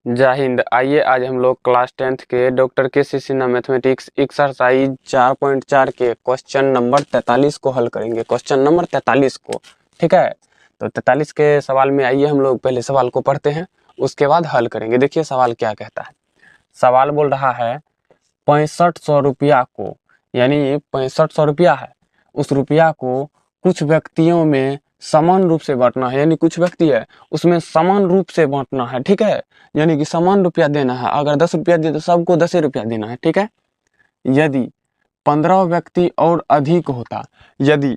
जय हिंद। आइए आज हम लोग क्लास 10th के doctor KC. Sinha mathematics exercise 4.4 के क्वेश्चन नंबर 43 को हल करेंगे। क्वेश्चन नंबर 43 को, ठीक है। तो 43 के सवाल में आइए हम लोग पहले सवाल को पढ़ते हैं, उसके बाद हल करेंगे। देखिए सवाल क्या कहता है। सवाल बोल रहा है 6500 रुपया को, यानी 6500 रुपया है, उस रुपया को कुछ व्यक्तियों में समान रूप से बांटना है। यानी कुछ व्यक्ति है उसमें समान रूप से बांटना है, ठीक है। यानी कि समान रुपया देना है। अगर 10 रुपया दे तो सबको 10 रुपया देना है, ठीक है। यदि 15 व्यक्ति और अधिक होता, यदि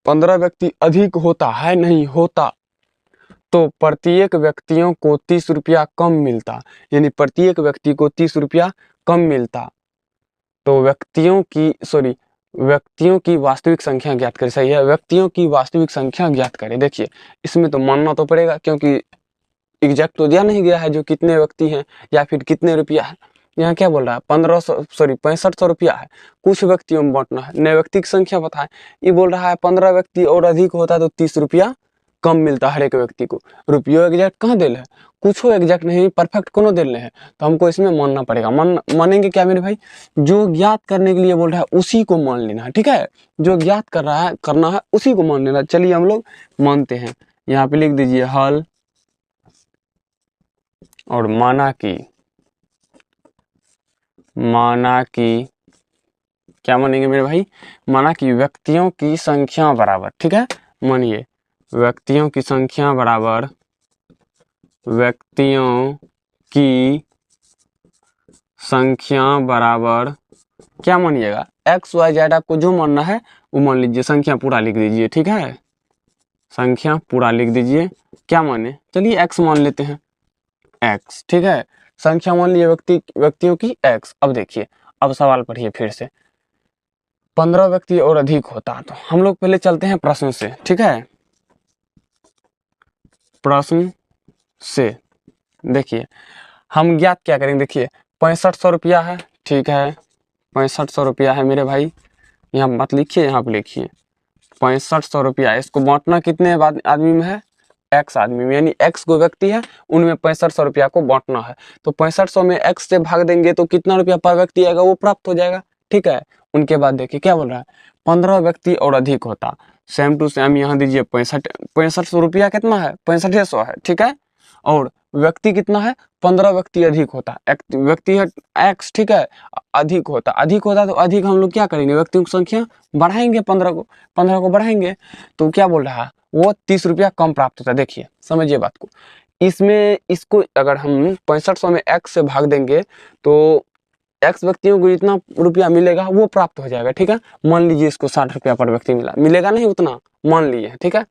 15 व्यक्ति अधिक होता है, नहीं होता, तो प्रत्येक व्यक्तियों को 30 रुपया कम मिलता। यानी प्रत्येक व्यक्ति को 30 रुपया कम मिलता। तो व्यक्तियों की वास्तविक संख्या ज्ञात करें। सही है, व्यक्तियों की वास्तविक संख्या ज्ञात करें। देखिए इसमें तो मानना तो पड़ेगा, क्योंकि एग्जैक्ट तो दिया नहीं गया है जो कितने व्यक्ति हैं या फिर कितने रुपया है। यहाँ क्या बोल रहा है 6500 रुपया है, कुछ व्यक्तियों में बांटना है, नए व्यक्ति की संख्या बताए। ये बोल रहा है 15 व्यक्ति और अधिक होता तो 30 रुपया कम मिलता हर एक व्यक्ति को। रुपये एग्जैक्ट कहाँ दिल है, कुछ एग्जैक्ट नहीं, परफेक्ट कोनो दिल है, तो हमको इसमें मानना पड़ेगा। मानेंगे क्या मेरे भाई, जो ज्ञात करने के लिए बोल रहा है उसी को मान लेना है, ठीक है। जो ज्ञात करना है उसी को मान लेना। चलिए हम लोग मानते हैं। यहाँ पे लिख दीजिए हल और माना कि क्या मानेंगे मेरे भाई, माना कि व्यक्तियों की संख्या बराबर, ठीक है। मानिए व्यक्तियों की संख्या बराबर, व्यक्तियों की संख्या बराबर क्या मानिएगा, एक्स वाई जेड आपको जो मानना है वो मान लीजिए। संख्या पूरा लिख दीजिए, ठीक है। संख्या पूरा लिख दीजिए। क्या माने, चलिए एक्स मान लेते हैं, एक्स, ठीक है। संख्या मान लीजिए व्यक्तियों की एक्स। अब देखिए, अब सवाल पढ़िए फिर से। 15 व्यक्ति और अधिक होता, तो हम लोग पहले चलते हैं प्रश्न से, ठीक है। प्रश्न से देखिए हम ज्ञात क्या करेंगे। देखिए 6500 रुपया है, ठीक है। 6500 रुपया है मेरे भाई, यहाँ मत लिखिए, यहाँ पे लिखिए 6500 रुपया। इसको बांटना कितने आदमी में है, एक्स आदमी में, यानी एक्स को व्यक्ति है उनमें 6500 रुपया को बांटना है। तो 6500 में एक्स से भाग देंगे तो कितना रुपया पर व्यक्ति आएगा वो प्राप्त हो जाएगा, ठीक है। उनके बाद देखिए क्या बोल रहा है, 15 व्यक्ति और अधिक होता, सेम टू सेम यहाँ दीजिए 6500 रुपया कितना है, 6500 है, ठीक है। और व्यक्ति कितना है, 15 व्यक्ति अधिक होता, व्यक्ति है एक्स, ठीक है। अधिक होता तो अधिक हम लोग क्या करेंगे, व्यक्तियों की संख्या बढ़ाएंगे, 15 को बढ़ाएंगे। तो क्या बोल रहा है, वो 30 रुपया कम प्राप्त होता है। देखिए समझिए बात को, इसको अगर हम 6500 में एक्स से भाग देंगे तो एक्स व्यक्तियों को जितना रुपया मिलेगा वो प्राप्त हो जाएगा, ठीक है। मान लीजिए इसको 60 रुपया पर व्यक्ति मिलेगा नहीं उतना, मान लिए, ठीक है।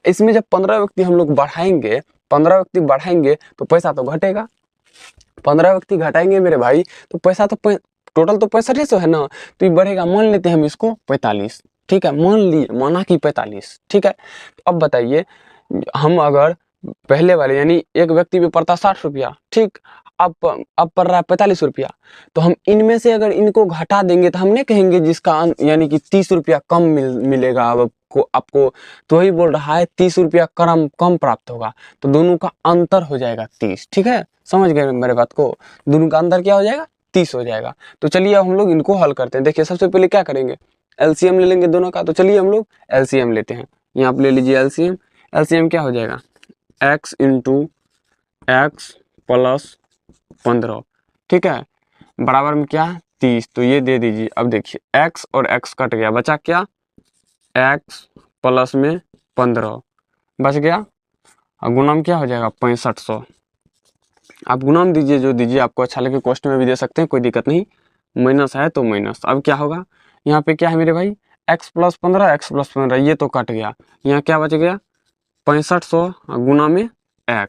इसमें जब 15 व्यक्ति हम लोग बढ़ाएंगे, 15 व्यक्ति बढ़ाएंगे तो पैसा तो घटेगा। 15 व्यक्ति घटाएंगे मेरे भाई तो पैसा तो टोटल तो 6500 है ना, तो ये बढ़ेगा। मान लेते हैं हम इसको 45, ठीक है। माना कि 45, ठीक है। अब बताइए, हम अगर पहले वाले यानी एक व्यक्ति पे पड़ता 60 रुपया, ठीक, अब पड़ रहा है 45 रुपया, तो हम इनमें से अगर इनको घटा देंगे तो हम नहीं कहेंगे जिसका यानी कि 30 रुपया कम मिलेगा आपको। तो वही बोल रहा है 30 रुपया कम प्राप्त होगा, तो दोनों का अंतर हो जाएगा 30, ठीक है। समझ गए मेरे बात को, दोनों का अंतर क्या हो जाएगा, 30 हो जाएगा। तो चलिए हम लोग इनको हल करते हैं। देखिए सबसे पहले क्या करेंगे, एलसीएम ले लेंगे दोनों का। तो चलिए हम लोग एलसीएम लेते हैं। यहाँ पे ले लीजिए एलसीएम। एलसीएम क्या हो जाएगा, x इंटू एक्स प्लस 15, ठीक है, बराबर में क्या 30। तो ये दे दीजिए। अब देखिए x और x कट गया, बचा क्या, x प्लस में 15 बच गया, और गुणम क्या हो जाएगा 6500। आप गुणम दीजिए, जो दीजिए आपको अच्छा लगे, क्वेश्चन में भी दे सकते हैं, कोई दिक्कत नहीं। माइनस है तो माइनस। अब क्या होगा, यहाँ पे क्या है मेरे भाई, x प्लस 15 ये तो कट गया, यहाँ क्या बच गया 6500 गुना में x,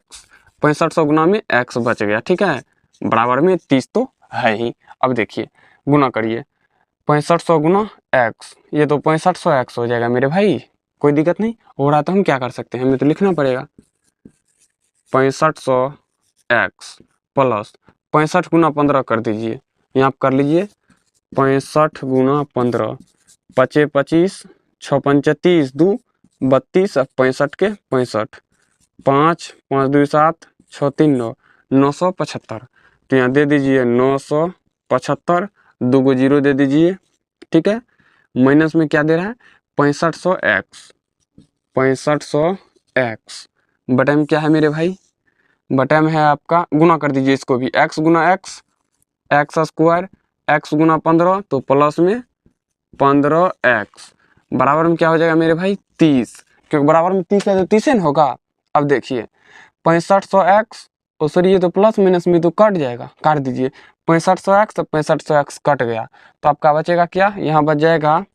6500 गुना में x बच गया, ठीक है। बराबर में 30 तो है ही। अब देखिए गुना करिए, 6500 गुना x, ये तो 6500 x हो जाएगा मेरे भाई, कोई दिक्कत नहीं हो रहा। तो हम क्या कर सकते हैं, हमें तो लिखना पड़ेगा 6500 x प्लस 65 गुना 15 कर दीजिए, यहाँ कर लीजिए 65 गुना 15, 25 25 6 35 2 32, 65 के 65, 5 5 2 7 6 3 9 975। तो यहाँ दे दीजिए 975, 2 को 0 दे दीजिए, ठीक है। माइनस में क्या दे रहा है 6500x, 6500x बटा में क्या है मेरे भाई, बटा में है आपका, गुना कर दीजिए इसको भी, x गुना x, एक्स स्क्वायर, x गुना 15 तो प्लस में 15x बराबर में क्या हो जाएगा मेरे भाई 30, क्योंकि बराबर में 30 है तो 30 न होगा। अब देखिए 6500x, ओ सॉरी ये तो प्लस माइनस में तो कट जाएगा, काट दीजिए 6500x, तो 6500x कट गया, तो आपका बचेगा क्या, यहाँ बच जाएगा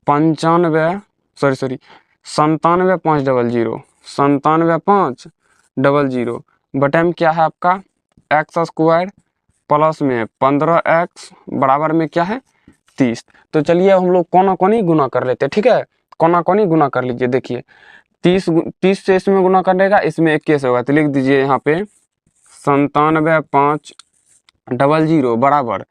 95, सॉरी 97,500, 97,500 बटे में क्या है आपका एक्स स्क्वायर प्लस में 15x बराबर में क्या है 30। तो चलिए हम लोग कोना कोनी गुना कर लेते हैं, ठीक है। कोना कोनी गुना कर लीजिए, देखिए 30 से इसमें गुना करेगा, इसमें 21 होगा, तो लिख दीजिए यहाँ पे 97,500 बराबर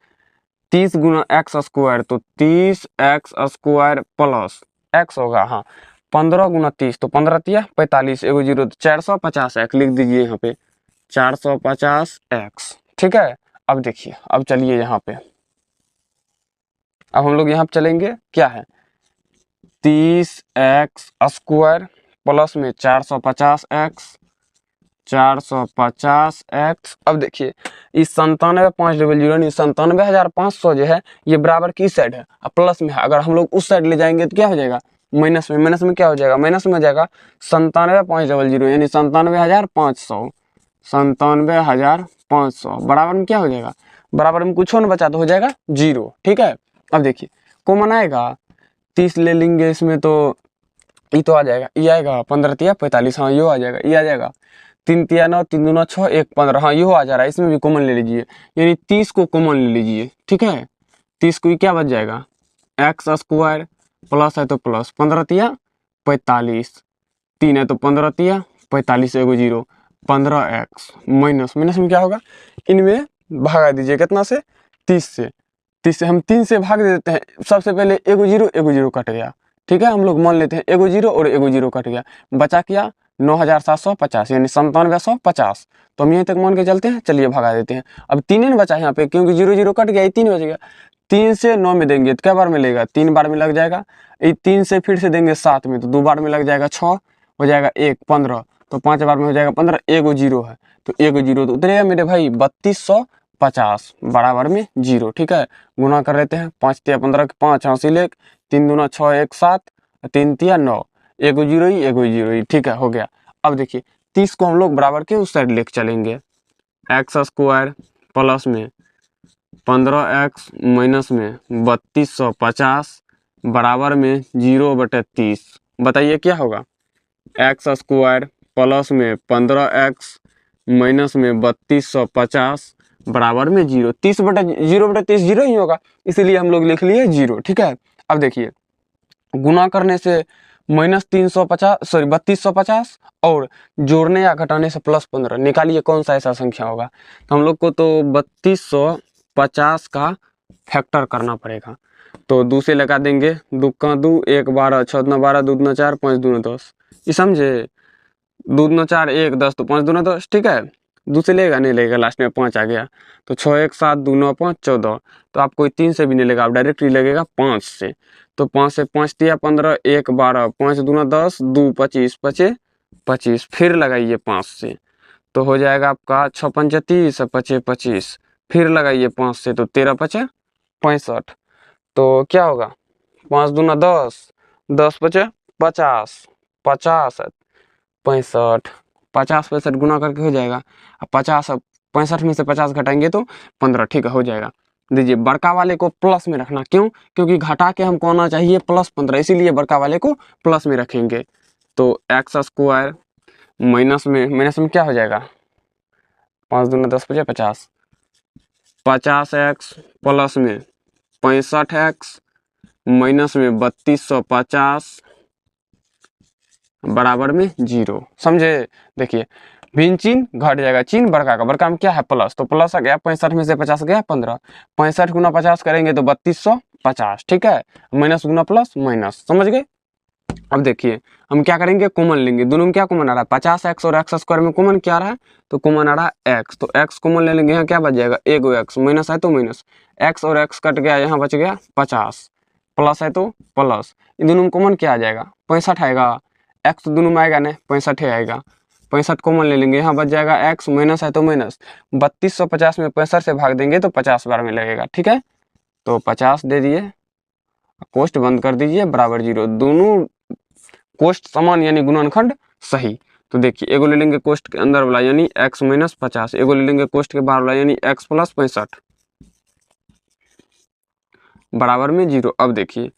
30 गुना एक्स स्क्वायर, तो 30x स्क्वायर प्लस x होगा, हाँ 15 गुना 30 तो 15 तिया 45, एगो 0 तो 450x लिख दीजिए यहाँ पे 450x, ठीक है। अब देखिए, अब चलिए यहाँ पे, अब हम लोग यहाँ पे चलेंगे, क्या है 30x स्क्वायर प्लस में 450x, 450x। अब देखिए इस 97,500 97,500 जो है ये बराबर की साइड है, अब प्लस में है, अगर हम लोग उस साइड ले जाएंगे तो क्या हो जाएगा माइनस में, माइनस में क्या हो जाएगा, माइनस में हो जाएगा 97,500 यानी 97,500, 97,500 बराबर में क्या हो जाएगा, बराबर में कुछ न बचा तो हो जाएगा 0, ठीक है। अब देखिए कॉमन आएगा 30 ले लेंगे इसमें तो ये तो आ जाएगा, ये आएगा 15 तिया 45, हाँ ये आ जाएगा, ये आ जाएगा 3 तिया 9, 3 दूना 6, 1 15, हाँ ये आ जा रहा है, इसमें भी कॉमन ले लीजिए, यानी 30 को कॉमन ले लीजिए, ठीक है। 30 को क्या बच जाएगा एक्स स्क्वायर प्लस है तो प्लस 15 तिया 45, 3 है तो 15 तिया 45, एगो 0 15x माइनस, माइनस में क्या होगा, इनमें भागा दीजिए कितना से 30 से, 30 से हम 3 से भाग देते हैं, सबसे पहले एगो 0 कट गया, ठीक है। हम लोग मान लेते हैं एगो 0 और एगो 0 कट गया, बचा क्या 9,750 यानी 97,150, तो हम यहीं तक मान के चलते हैं, चलिए भगा देते हैं। अब 3 न बचा यहाँ पे, क्योंकि 0 कट गया, 3 बच गया, 3 से 9 में देंगे तो क्या बार में लेगा 3 बार में लग जाएगा, 3 से फिर से देंगे 7 में तो 2 बार में लग जाएगा 6, हो जाएगा 1 15, तो 5 बार में हो जाएगा 15, एगो 0 है तो एगो 0 तो उतरेगा मेरे भाई 3250 बराबर में 0, ठीक है। गुना कर लेते हैं 5 तिया 15 के 5 हासिल 1, 3 दूना 6 1 7, 3 तिया 9, एगो 0 ही एगो 0 ही, ठीक है, हो गया। अब देखिए 30 को हम लोग बराबर के उस साइड लेके चलेंगे, एक्स स्क्वायर प्लस में 15x माइनस में 3250 बराबर में 0/30, बताइए क्या होगा, एक्स स्क्वायर प्लस में 15x माइनस में 3250 बराबर में 0, 30/0/30 0 ही होगा, इसीलिए हम लोग लिख लिए 0, ठीक है। अब देखिए गुना करने से -350 सॉरी 3250 और जोड़ने या घटाने से +15, निकालिए कौन सा ऐसा संख्या होगा, तो हम लोग को तो 3250 का फैक्टर करना पड़ेगा, तो 2 से लगा देंगे, 2 का 2 1 12, 6 दूना 12, 2 दूना 4, 5 दूना 10, ये समझे, 2 दूना 4 1 10 तो 5 दूना 10, ठीक है। 2 से लेगा नहीं लेगा, लास्ट में 5 आ गया, तो 6 1 7 2 9 5 14, तो आपको 3 से भी नहीं लेगा, आप डायरेक्टली लगेगा 5 से, तो 5 से 5 तिया 15, 1 12, 5 दूना 10, 2 25 25 25, फिर लगाइए 5 से, तो हो जाएगा आपका 6 पंचे 30, 25 25, फिर लगाइए 5 से, तो 13 5 65, तो क्या होगा 5 दूना 10, 10 5 50, 50 65, 50 65 गुना करके हो जाएगा, अब 50 65 में से 50 घटाएंगे तो 15, ठीक है, हो जाएगा। दीजिए बड़का वाले को प्लस में रखना, क्यों, क्योंकि घटा के हमको आना चाहिए +15, इसीलिए बड़का वाले को प्लस में रखेंगे, तो एक्स स्क्वायर माइनस में क्या हो जाएगा 5 दूना 10 5 50, 50x प्लस में 65x माइनस में 3250 बराबर में 0, समझे। देखिए भिन्न चिन्ह घट जाएगा, चिन्ह बड़का में क्या है प्लस, तो प्लस आ गया, 65 में से 50 गया 15, 65 गुना 50 करेंगे तो 3250, ठीक है, माइनस गुना प्लस माइनस, समझ गए। अब देखिए हम क्या करेंगे, कॉमन लेंगे। दोनों में क्या कॉमन आ रहा है, 50x और x स्क्वायर में कॉमन क्या आ रहा है, तो कॉमन आ रहा है x। तो x कॉमन ले लेंगे, यहाँ क्या बच जाएगा, एगो x, माइनस है तो माइनस, x और x कट गया, यहाँ बच गया 50, प्लस है तो प्लस। इन दोनों में कॉमन क्या आ जाएगा, 65 आएगा। x दोनों में आएगा ना, 65 आएगा, 65 कॉमन ले लेंगे, यहाँ बच जाएगा x, माइनस है तो माइनस, 3250 में 65 से भाग देंगे तो 50 बार में लगेगा। ठीक है, तो 50 दे दिए, कोष्ट बंद कर दीजिए, बराबर 0। दोनों कोष्ट समान यानी गुणनखंड सही। तो देखिए एगो ले लेंगे कोष्ट के अंदर वाला यानी x माइनस 50, एगो ले लेंगे कोष्ट के बाहर वाला यानी x प्लस 65, बराबर में 0। अब देखिए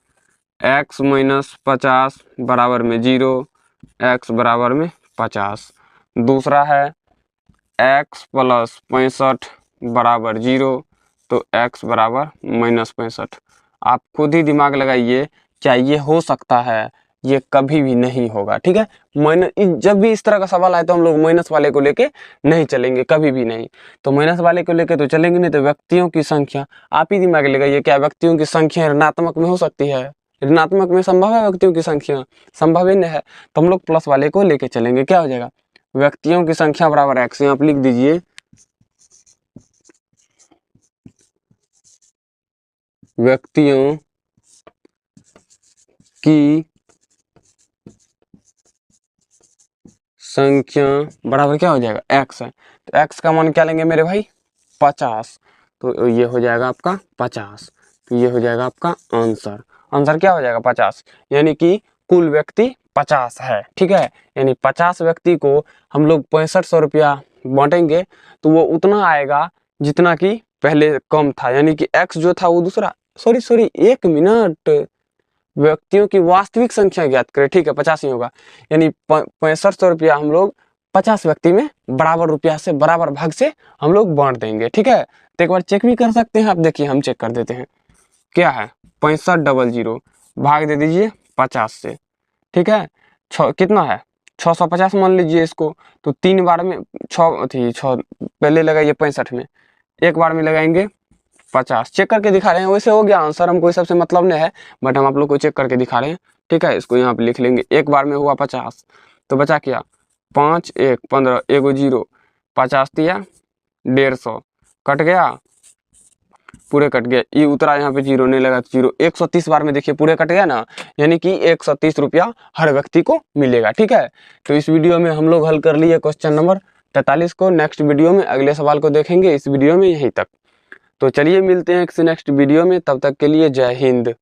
x माइनस 50 बराबर में 0, x बराबर में 50। दूसरा है x प्लस 65 बराबर 0, तो x बराबर माइनस 65। आप खुद ही दिमाग लगाइए, क्या ये हो सकता है, ये कभी भी नहीं होगा। ठीक है, माइनस, जब भी इस तरह का सवाल आए तो हम लोग माइनस वाले को लेके नहीं चलेंगे, कभी भी नहीं। तो माइनस वाले को लेके तो चलेंगे नहीं, तो व्यक्तियों की संख्या, आप ही दिमाग लगाइए, क्या व्यक्तियों की संख्या ऋणात्मक में हो सकती है, ऋणात्मक में संभव है व्यक्तियों की संख्या, संभव ही नहीं है, तो हम लोग प्लस वाले को लेके चलेंगे। क्या हो जाएगा, व्यक्तियों की संख्या बराबर x, यहाँ आप लिख दीजिए व्यक्तियों की संख्या बराबर क्या हो जाएगा, x है। तो x का मान क्या लेंगे मेरे भाई, 50। तो ये हो जाएगा आपका 50, तो ये हो जाएगा आपका आंसर। आंसर क्या हो जाएगा 50, यानी कि कुल व्यक्ति 50 है। ठीक है, यानी 50 व्यक्ति को हम लोग 6500 रुपया बांटेंगे तो वो उतना आएगा जितना कि पहले कम था, यानी कि x जो था वो दूसरा, सॉरी 1 मिनट, व्यक्तियों की वास्तविक संख्या ज्ञात करें। ठीक है, 50 ही होगा, यानी 6500 रुपया हम लोग 50 व्यक्ति में बराबर रुपया से, बराबर भाग से हम लोग बांट देंगे। ठीक है, तो एक बार चेक भी कर सकते हैं आप, देखिए हम चेक कर देते हैं। क्या है, 6500 भाग दे दीजिए 50 से। ठीक है, कितना है, 650 मान लीजिए इसको। तो 3 बार में 6 पहले लगाइए 65 में, एक बार में लगाएंगे 50, चेक करके दिखा रहे हैं। वैसे हो गया आंसर, हमको इस सबसे मतलब नहीं है, बट हम आप लोग को चेक करके दिखा रहे हैं। ठीक है, इसको यहाँ पे लिख लेंगे, एक बार में हुआ 50, तो बचा क्या, 5 1 15, एगो 0, 50 दिया 150, कट गया, पूरे कट गए, ये उतरा यहाँ पे 0 नहीं लगा, 0, 130 बार में देखिए पूरे कट गया ना, यानी कि 130 रुपया हर व्यक्ति को मिलेगा। ठीक है, तो इस वीडियो में हम लोग हल कर लिए क्वेश्चन नंबर 43 को। नेक्स्ट वीडियो में अगले सवाल को देखेंगे, इस वीडियो में यहीं तक। तो चलिए मिलते हैं नेक्स्ट वीडियो में, तब तक के लिए जय हिंद।